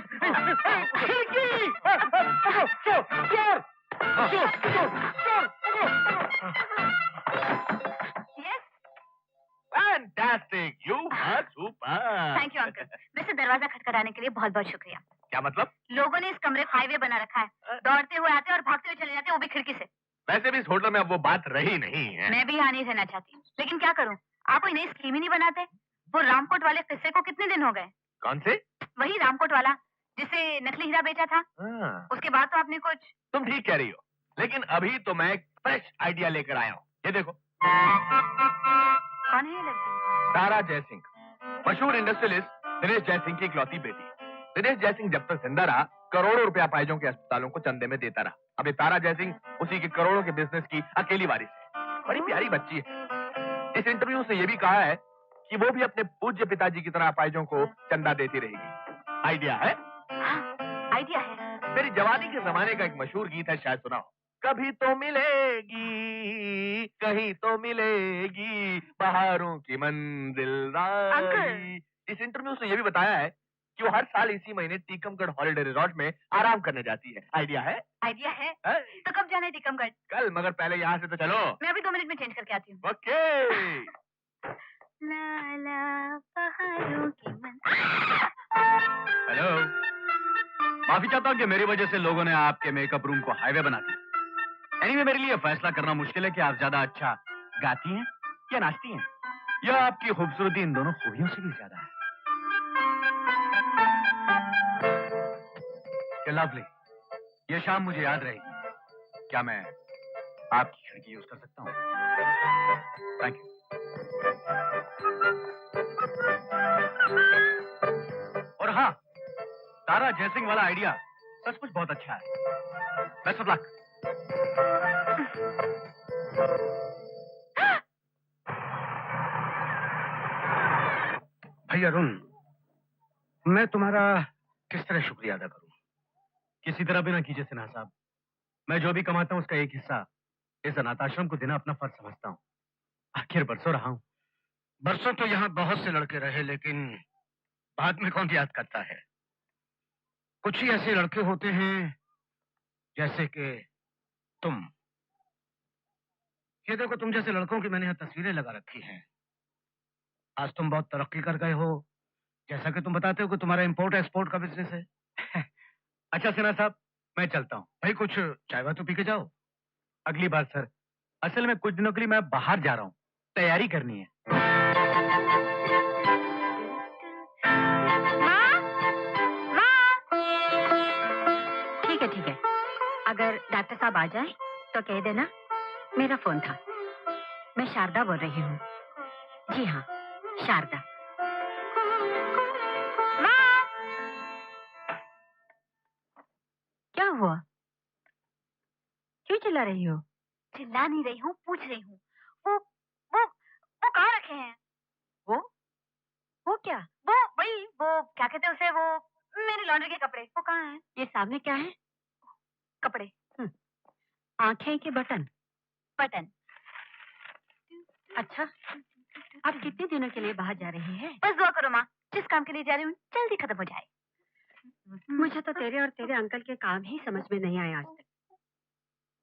खिड़की! चोर! चोर! चोर! चोर! Yes, fantastic, you are super. Thank you uncle. वैसे दरवाजा खटखटाने के लिए बहुत बहुत शुक्रिया। क्या मतलब? लोगों ने इस कमरे को हाईवे बना रखा है, दौड़ते हुए आते और भागते हुए चले जाते हैं, वो भी खिड़की से। वैसे भी इस होटल में अब वो बात रही नहीं है। मैं भी यहाँ नहीं रहना चाहती, लेकिन क्या करूँ, आप कोई नई स्कीम ही नहीं बनाते। वो रामकोट वाले किस्से को कितने दिन हो गए? कौन से? वही रामकोट वाला जिसे नकली हीरा बेचा था। उसके बाद तो आपने कुछ। तुम ठीक कह रही हो, लेकिन अभी तो मैं एक फ्रेश आइडिया लेकर आया हूँ। ये देखो। कौन है ये लड़की? तारा जयसिंह, मशहूर इंडस्ट्रियलिस्ट दिनेश जयसिंह की इकलौती बेटी। दिनेश जयसिंह जब तक जिंदा रहा, करोड़ों रुपया पाइजों के अस्पतालों को चंदे में देता रहा। अभी तारा जयसिंह उसी के करोड़ों के बिजनेस की अकेली वारिस है। बड़ी प्यारी बच्ची है। इस इंटरव्यू से ये भी कहा है कि वो भी अपने पूज्य पिताजी की तरह पाइजों को चंदा देती रहेगी। आइडिया है? आइडिया है। मेरी जवानी के जमाने का एक मशहूर गीत है, शायद सुना हो। कभी तो मिलेगी, कहीं तो मिलेगी, बहारों की मंजिल राही। इस इंटरव्यू से ये भी बताया है कि वो हर साल इसी महीने टीकमगढ़ हॉलिडे रिजॉर्ट में आराम करने जाती है। आइडिया है? आइडिया है। तो कब जाना है टीकमगढ़? कल, मगर पहले यहाँ से तो चलो। मैं अभी 2 मिनट में चेंज करके आती हूँ। ओके। लाला पहाड़ों की हेलो, माफी चाहता हूँ कि मेरी वजह से लोगों ने आपके मेकअप रूम को हाईवे बना दिया। एनीवे, मेरे लिए फैसला करना मुश्किल है कि आप ज्यादा अच्छा गाती हैं या नाचती हैं, या आपकी खूबसूरती इन दोनों खूबियों से भी ज्यादा है। लवली, ये शाम मुझे याद रहेगी। क्या मैं आपकी खिड़की यूज कर सकता हूँ? Thank you. और हाँ, तारा जयसिंह वाला आइडिया सचमुच बहुत अच्छा है। Best of luck. भाई अरुण, मैं तुम्हारा किस तरह शुक्रिया अदा करूं? किसी तरह भी ना कीजिए सिन्हा साहब। मैं जो भी कमाता हूँ उसका एक हिस्सा इस अनाथ आश्रम को देना अपना फर्ज समझता हूँ। आखिर बरसों रहा हूँ। बरसों तो यहाँ बहुत से लड़के रहे, लेकिन बाद में कौन याद करता है? कुछ ही ऐसे लड़के होते हैं जैसे कि तुम। ये देखो, तुम जैसे लड़कों की मैंने यहाँ तस्वीरें लगा रखी हैं। आज तुम बहुत तरक्की कर गए हो, जैसा कि तुम बताते हो कि तुम्हारा इंपोर्ट एक्सपोर्ट का बिजनेस है। अच्छा सिन्हा साहब, मैं चलता हूँ। भाई कुछ चाय वाय तो पी के जाओ। अगली बार सर। असल में कुछ दिनों के लिए मैं बाहर जा रहा हूँ, तैयारी करनी है। ठीक है। अगर डॉक्टर साहब आ जाए तो कह देना मेरा फोन था। मैं शारदा बोल रही हूँ। जी हाँ, शारदा। क्या हुआ? क्यों चिल्ला रही हो? चिल्ला नहीं रही हूँ, पूछ रही हूँ। वो कहाँ रखे हैं? वो क्या? वो क्या कहते हैं उसे, वो मेरी लॉन्ड्री के कपड़े, वो कहाँ हैं? ये सामने क्या है? कपड़े। आंखें के बटन। अच्छा, आप कितने दिनों के लिए बाहर जा रही हैं? बस दुआ करो माँ, जिस काम के लिए जा रही हूँ जल्दी खत्म हो जाए। मुझे तो तेरे और तेरे अंकल के काम ही समझ में नहीं आए आज तक।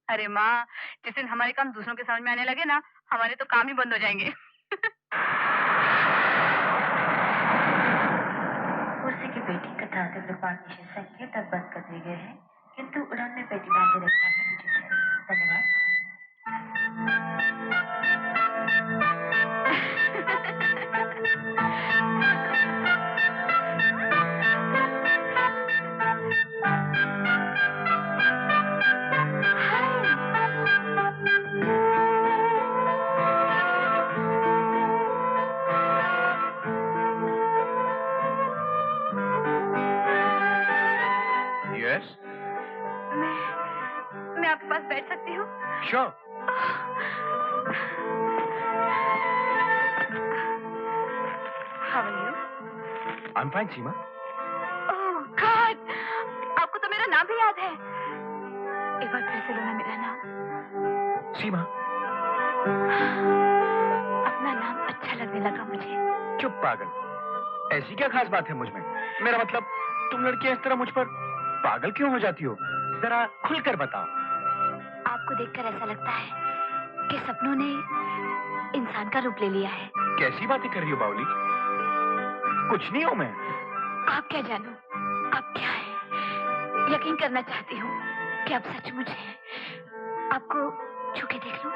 अरे माँ, जिस दिन हमारे काम दूसरों के समझ में आने लगे ना, हमारे तो काम ही बंद हो जाएंगे। कुर्सी की पेटी तथा पार्टीशन संख्या तक बंद कर दिए गए हैं, किंतु उड़ान में पेटी बांधे रखना है उचित है। धन्यवाद। यस, मैं आपके पास बैठ सकती हूँ? Sure. How are you? I'm fine, Seema. Oh God! आपको तो मेरा नाम भी याद है। एक बार फिर से लेना मेरा नाम। सीमा। अपना नाम अच्छा लगने लगा मुझे। चुप पागल, ऐसी क्या खास बात है मुझ में? मेरा मतलब तुम लड़कियां इस तरह मुझ पर पागल क्यों हो जाती हो? जरा खुलकर बताओ। आपको देखकर ऐसा लगता है कि सपनों ने इंसान का रूप ले लिया है। कैसी बातें कर रही हो बावली? कुछ नहीं हूं मैं। आप क्या जानो, आप क्या है? यकीन करना चाहती हूँ कि आप सचमुच हैं। आपको छू के देख लूं?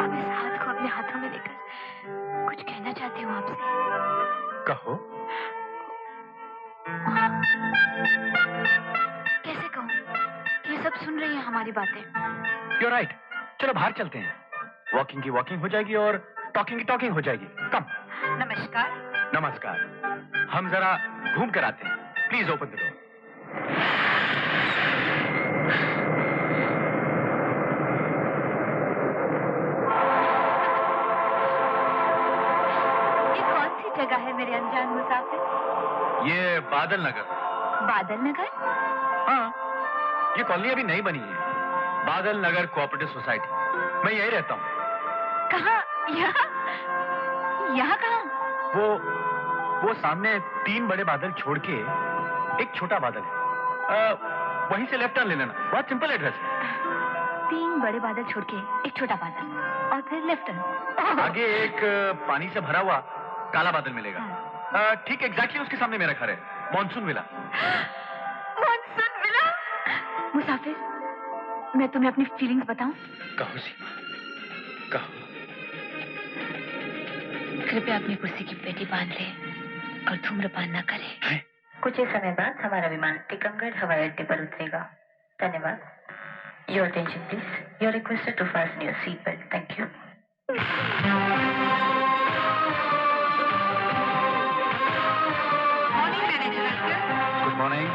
अब इस हाथ को अपने हाथों में लेकर कुछ कहना चाहती हूँ आपसे। कहो। कैसे कहूँ? ये सब सुन रही है हमारी बातें। You're right. चलो बाहर चलते हैं। वॉकिंग की वॉकिंग हो जाएगी और टॉकिंग की टॉकिंग हो जाएगी। कम। नमस्कार। नमस्कार। हम जरा घूम कर आते हैं। Please open the door. ये कौन सी जगह है मेरे अनजान मुसाफिर? ये बादल नगर। बादल नगर? हाँ, ये कॉलोनी अभी नई बनी है। बादल नगर कोऑपरेटिव सोसाइटी। मैं यही रहता हूँ। कहाँ? यहाँ? यहाँ कहाँ? वो सामने 3 बड़े बादल छोड़ के एक छोटा बादल है। वहीं से लेफ्ट टर्न ले लेना। बहुत सिंपल एड्रेस है। 3 बड़े बादल छोड़ के एक छोटा बादल और फिर लेफ्ट टर्न। आगे एक पानी से भरा हुआ काला बादल मिलेगा। ठीक एग्जैक्टली उसके सामने मेरा घर है, मॉनसून विला। Monsoon villa? मुसाफिर, मैं तुम्हें अपनी फीलिंग्स बताऊं? कहो सीमा, कहो। कृपया अपनी कुर्सी की पेटी बांध ले और धूम्रपान न करें। कुछ ही समय बाद हमारा विमान टीकमगढ़ हवाई अड्डे पर उतरेगा। धन्यवाद। Your attention please. You are requested to fasten your seat belt. Thank you. Good morning.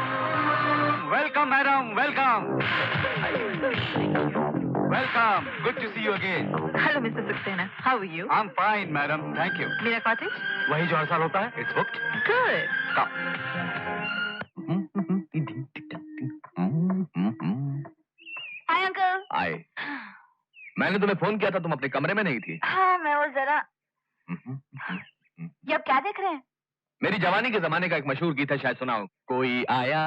Welcome, madam. Welcome. Welcome. Good to see you again. Hello, Mr. Saxena. How are you? I'm fine, madam. Thank you. मेरा cottage? वही जो हर साल होता है. It's booked. Good. Come. Hi, uncle. आए। मैंने तुम्हें phone किया था, तुम अपने कमरे में नहीं थी। हाँ, मैं वो जरा। ये आप क्या देख रहे हैं? मेरी जवानी के जमाने का एक मशहूर गीत है, शायद सुना हो। कोई आया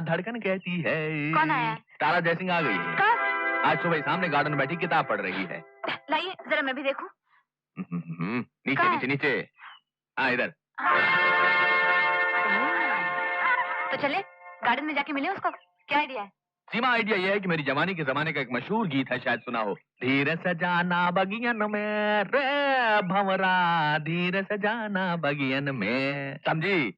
धड़कन कहती है। कौन आया? तारा जयसिंह आ गई है। कब? आज सुबह सामने गार्डन में बैठी किताब पढ़ रही है। लाइए जरा मैं भी देखूं। नीचे नीचे नीचे। हाँ इधर। तो चले गार्डन में जाके मिले उसको। क्या आइडिया है? सीमा, आइडिया यह है कि मेरी जवानी के जमाने का एक मशहूर गीत है, शायद सुना हो। धीरे से जाना बगियन में रे भंवरा, धीरे से जाना बगियन में। समझी?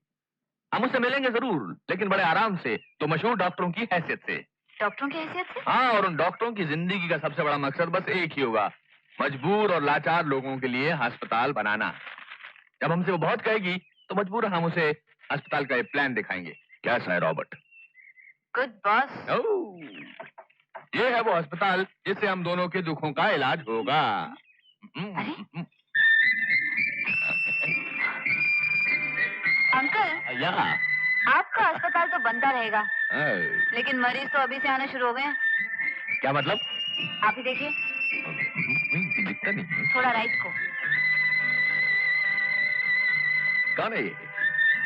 हम उससे मिलेंगे जरूर, लेकिन बड़े आराम से, तो मशहूर डॉक्टरों की हैसियत से। डॉक्टरों की हैसियत से? हाँ, और उन डॉक्टरों की जिंदगी का सबसे बड़ा मकसद बस एक ही होगा, मजबूर और लाचार लोगों के लिए अस्पताल बनाना। जब हमसे वो बहुत कहेगी तो मजबूर हम उसे अस्पताल का एक प्लान दिखाएंगे। कैसा है रॉबर्ट? Good boss. ये है वो अस्पताल जिससे हम दोनों के दुखों का इलाज होगा। अरे? अंकल, या आपका अस्पताल तो बनता रहेगा, लेकिन मरीज तो अभी से आना शुरू हो गए हैं। क्या मतलब? आप ही देखिए। दिखता नहीं। थोड़ा राइट को। कौन है ये?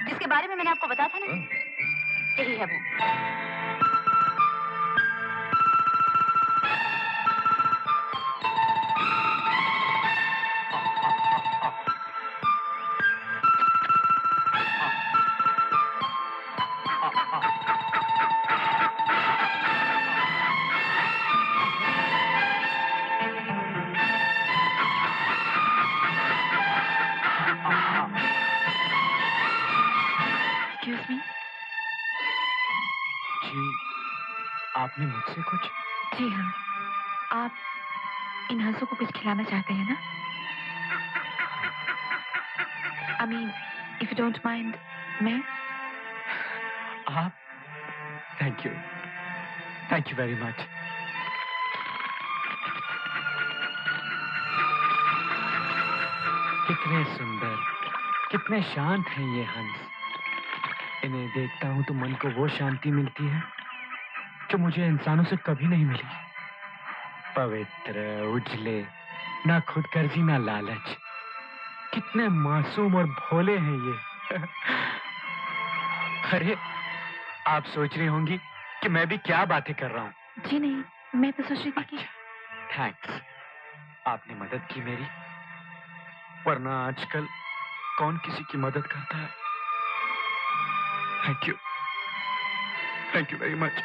जिसके बारे में मैंने आपको बताया था ना, यही है वो। Excuse me? जी, आपने मुझसे कुछ? जी हाँ, आप इन हंसों को कुछ खिलाना चाहते हैं ना? I mean, if you don't mind, मैं? आप? Thank you very much. कितने सुंदर, कितने शांत हैं ये हंस। इन्हें देखता हूं तो मन को वो शांति मिलती है जो मुझे इंसानों से कभी नहीं मिली। पवित्र, उजले, ना खुदगर्जी ना लालच, कितने मासूम और भोले हैं ये। अरे, आप सोच रही होंगी कि मैं भी क्या बातें कर रहा हूँ। जी नहीं, मैं तो सोच रही थी कि थैंक्स, आपने मदद की मेरी, वरना आजकल कौन किसी की मदद करता है। Thank you very much.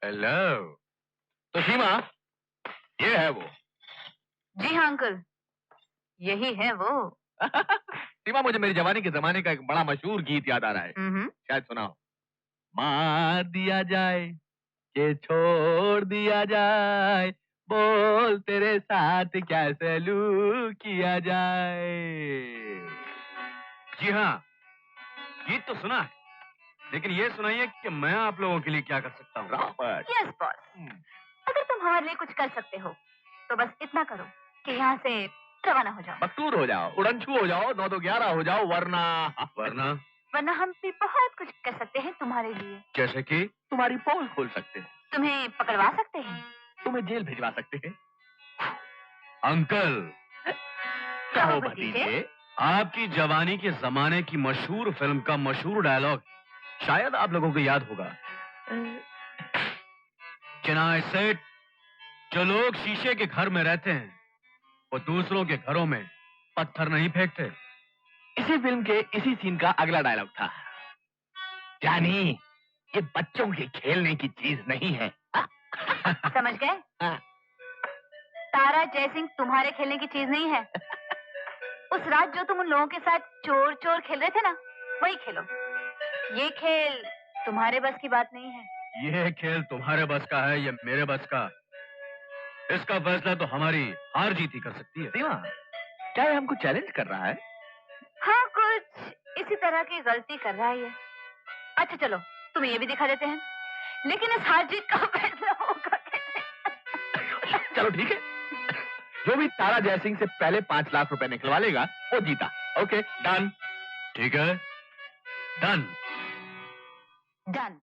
Hello. तो सीमा, ये है वो। जी हाँ अंकल, यही है वो। सीमा, मुझे मेरी जवानी के जमाने का एक बड़ा मशहूर गीत याद आ रहा है, शायद सुनाओ। मार दिया जाए कि छोड़ दिया जाए, बोल तेरे साथ क्या सलूक किया जाए। जी हाँ, गीत तो सुना है, लेकिन ये सुनाइए कि मैं आप लोगों के लिए क्या कर सकता हूँ। रॉबर्ट। यस बॉस, अगर तुम हमारे लिए कुछ कर सकते हो तो बस इतना करो कि यहाँ से रवाना हो जाओ। मकतूर हो जाओ, उड़नछू हो जाओ, 9 तो 11 हो जाओ, वरना वरना हम भी बहुत कुछ कर सकते हैं तुम्हारे लिए। जैसे कि तुम्हारी पोल खोल सकते हैं, तुम्हें पकड़वा सकते हैं। तुम्हें जेल भिजवा सकते हैं। अंकल, कहो भतीजे। आपकी जवानी के जमाने की मशहूर फिल्म का मशहूर डायलॉग शायद आप लोगों को याद होगा। चिनाई सेठ, जो लोग शीशे के घर में रहते हैं वो दूसरों के घरों में पत्थर नहीं फेंकते। इसी फिल्म के इसी सीन का अगला डायलॉग था, जानी ये बच्चों के खेलने की चीज नहीं है। समझ गए? तारा जयसिंह तुम्हारे खेलने की चीज नहीं है। उस रात जो तुम उन लोगों के साथ चोर चोर खेल रहे थे ना, वही खेलो। ये खेल तुम्हारे बस की बात नहीं है। ये खेल तुम्हारे बस का है या मेरे बस का, इसका फैसला तो हमारी हार जीत ही कर सकती है। सीमा, क्या ये हमको चैलेंज कर रहा है? हाँ, कुछ इसी तरह की गलती कर रहा है ये। अच्छा चलो, तुम्हें ये भी दिखा देते हैं, लेकिन इस हार जीत का फैसला होगा कैसे? चलो ठीक है, जो भी तारा जयसिंह से पहले 5 लाख रुपए निकलवा लेगा वो जीता। Okay done. ठीक है, डन। डन।